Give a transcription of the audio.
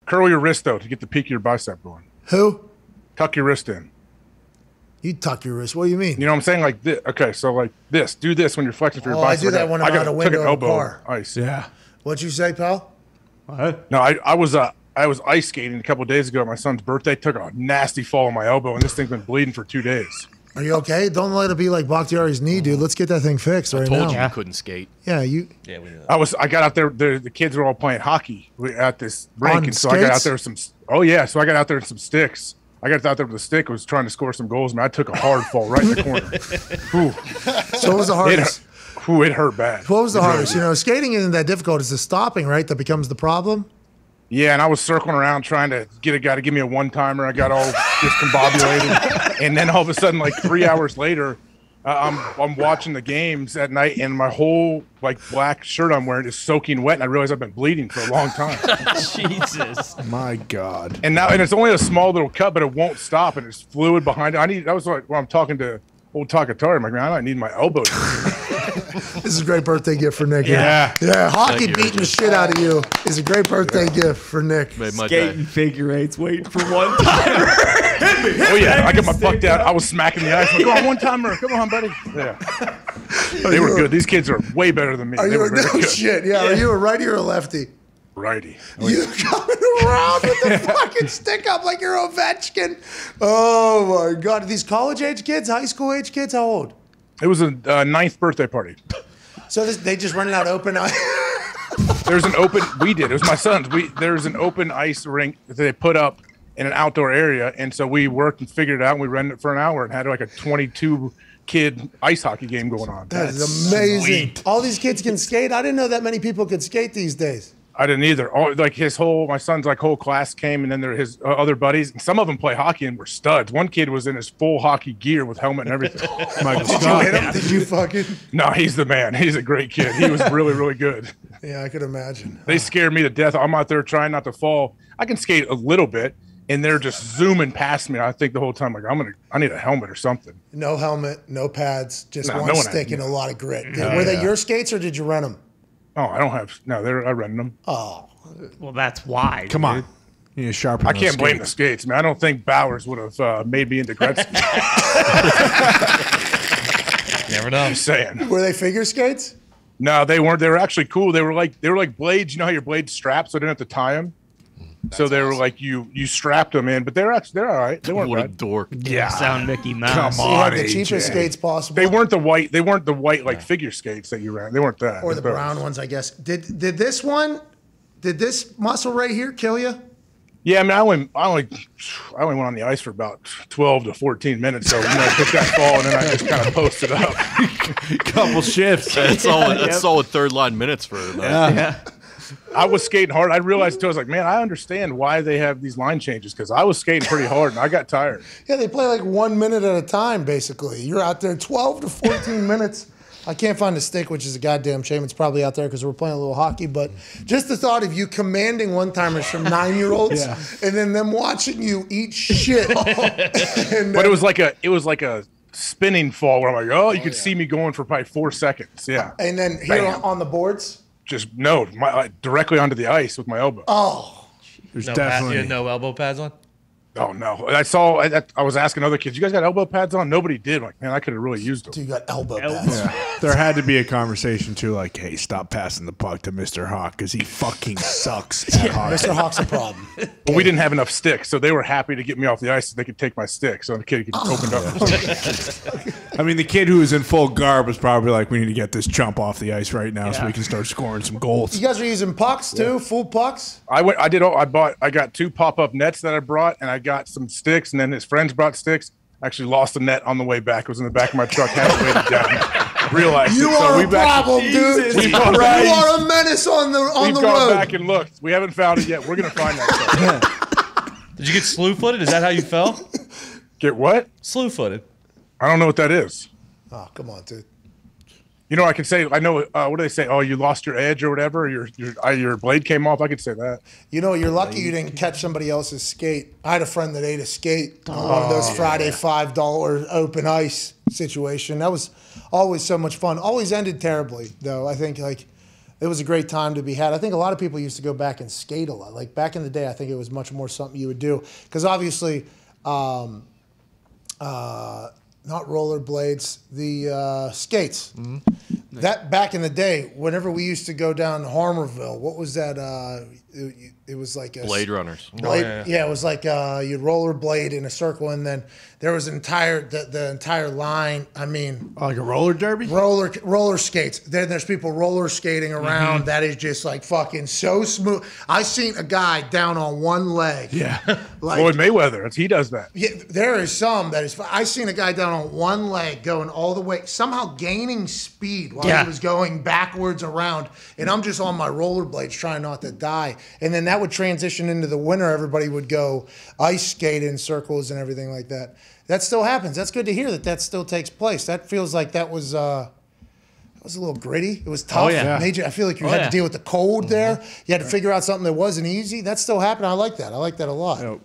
Curl your wrist, though, to get the peak of your bicep going. Who? Tuck your wrist in. You tuck your wrist. What do you mean? You know what I'm saying? Like this. Okay, so like this. Do this when you're flexing for your bicep. I do that when I'm out a window in a car. Ice. Yeah. What'd you say, pal? What? No, I was ice skating a couple of days ago at my son's birthday. Took a nasty fall on my elbow, and this thing's been bleeding for 2 days. Are you okay? Don't let it be like Bakhtiari's knee, dude. Let's get that thing fixed right now. Told you couldn't skate. Yeah, you. Yeah, we knew that. I got out there. The kids were all playing hockey at this rink, On and so I got out skates? there with some. Oh yeah, so I got out there with some sticks. I got out there with a stick. Was trying to score some goals, man. I took a hard fall right in the corner. Ooh. So what was the hardest? It hurt bad. What was the It really hardest? did. You know, skating isn't that difficult. It's the stopping, right, that becomes the problem. Yeah, and I was circling around trying to get a guy to give me a one-timer. I got all discombobulated, and then all of a sudden, like 3 hours later, I'm watching the games at night, and my whole like black shirt I'm wearing is soaking wet, and I realize I've been bleeding for a long time. Jesus. My God. And it's only a small little cut, but it won't stop, and there's fluid behind it. That was like when I'm talking to old Takatari. I'm like, man, I need my elbow. This is a great birthday gift for Nick. Yeah. Yeah, hockey Thank you, beating the Richard. shit out of you is a great birthday gift for Nick. Made my Skating day. figure eights, waiting for one timer. Oh yeah, I got my buck down. I was smacking the ice. Like, come on, one timer. Come on, buddy. Yeah. They were good. These kids are way better than me. Are They you were a, very no good. shit? Yeah. Are you a righty or a lefty? Righty. You coming around with the fucking stick up like you're Ovechkin. Oh my God. Are these college age kids, high school age kids? How old? It was a 9th birthday party. So they just running out open. There's an open. We did. It was my son's. There's an open ice rink that they put up in an outdoor area, and so we worked and figured it out. And we rented it for an hour and had like a 22 kid ice hockey game going on. That is amazing. All these kids can skate. I didn't know that many people could skate these days. I didn't either. Like my son's like whole class came, and then there his other buddies. And some of them play hockey and were studs. One kid was in his full hockey gear with helmet and everything. Michael Did you Scott. hit him? Did you fucking? No, he's the man. He's a great kid. He was really, really good. Yeah, I could imagine. They scared me to death. I'm out there trying not to fall. I can skate a little bit, and they're just zooming past me. I think the whole time, like, I need a helmet or something. No helmet, no pads, just No, one no one stick had- and a lot of grit. Oh, Were they yeah. your skates or did you rent them? Oh, I don't have. No, I rented them. Oh, Well, that's why. Come on. You need to sharpen I those can't blame the skates. skates, man. I don't think Bowers would have made me into Gretzky. Never know. Just saying. were they figure skates? No, they weren't. They were actually cool. They were like blades. You know how your blades strap, so I didn't have to tie them. So they were like you strapped them in, but they're all right. They weren't What a bad. dork. Yeah. Sound Mickey Mouse. Come So you on, had the cheapest AJ. skates possible. They weren't the white. They weren't the white like figure skates that you ran. They weren't that. or the Those. brown ones, I guess. Did this muscle right here kill you? Yeah, I mean, I only went on the ice for about 12 to 14 minutes. So I took that fall and then I just kind of posted up. Couple shifts. That's solid third line minutes for them. Yeah. I was skating hard. I realized too. I was like, man, I understand why they have these line changes because I was skating pretty hard and I got tired. Yeah, they play like 1 minute at a time, basically. You're out there 12 to 14 minutes. I can't find a stick, which is a goddamn shame. It's probably out there because we're playing a little hockey. But just the thought of you commanding one-timers from 9-year-olds and then them watching you eat shit. But it was like a spinning fall where I'm like, oh, you could see me going for probably 4 seconds. Yeah. And then here Bam. on the boards. Just directly onto the ice with my elbow. Oh, There's You definitely. had no elbow pads on? Oh no! I was asking other kids, you guys got elbow pads on? Nobody did. Like, man, I could have really used them. so you got elbow pads. There had to be a conversation too, like, hey, stop passing the puck to Mr. Hawk because he fucking sucks at hockey. Mr. Hawk's a problem. But we didn't have enough sticks, so they were happy to get me off the ice so they could take my stick. So the kid could open up. I mean, the kid who was in full garb was probably like, we need to get this chump off the ice right now so we can start scoring some goals. You guys are using pucks too, full pucks. I got 2 pop-up nets that I brought, and I got some sticks, and then his friends brought sticks. Actually lost the net on the way back. It was in the back of my truck. Had to wait it down. Realized You it. So are a we've problem, actually- dude. We've You gone back- are a menace on the We've road. gone back and looked. We haven't found it yet. We're gonna find that stuff. Did you get slew-footed? Is that how you fell? Get what? Slew-footed. I don't know what that is. Oh, come on, dude. You know, I can say, I know, what do they say? Oh, you lost your edge or whatever? Your blade came off? I could say that. You know, you're lucky you didn't catch somebody else's skate. I had a friend that ate a skate on one of those Friday $5 open ice situation. That was always so much fun. Always ended terribly, though. I think, like, it was a great time to be had. I think a lot of people used to go back and skate a lot. Like back in the day, I think it was much more something you would do because obviously, not rollerblades, the skates. Mm-hmm. That back in the day, whenever we used to go down to Harmerville, what was that? It was like a Blade Runners. yeah, it was like you'd rollerblade in a circle, and then there was the entire line. I mean, Like a roller derby? roller skates. Then there's people roller skating around. That is just like fucking so smooth. I seen a guy down on one leg. Yeah. Like, Floyd Mayweather, he does that. yeah, there is some that is. I seen a guy down on one leg going all the way, somehow gaining speed while he was going backwards around, and I'm just on my rollerblades trying not to die. And then that would transition into the winter. Everybody would go ice skate in circles and everything like that. That still happens. That's good to hear that still takes place. That feels like that was a little gritty. It was tough. yeah. I feel like you had to deal with the cold there. You had to figure out something that wasn't easy. That's still happening. I like that. I like that a lot.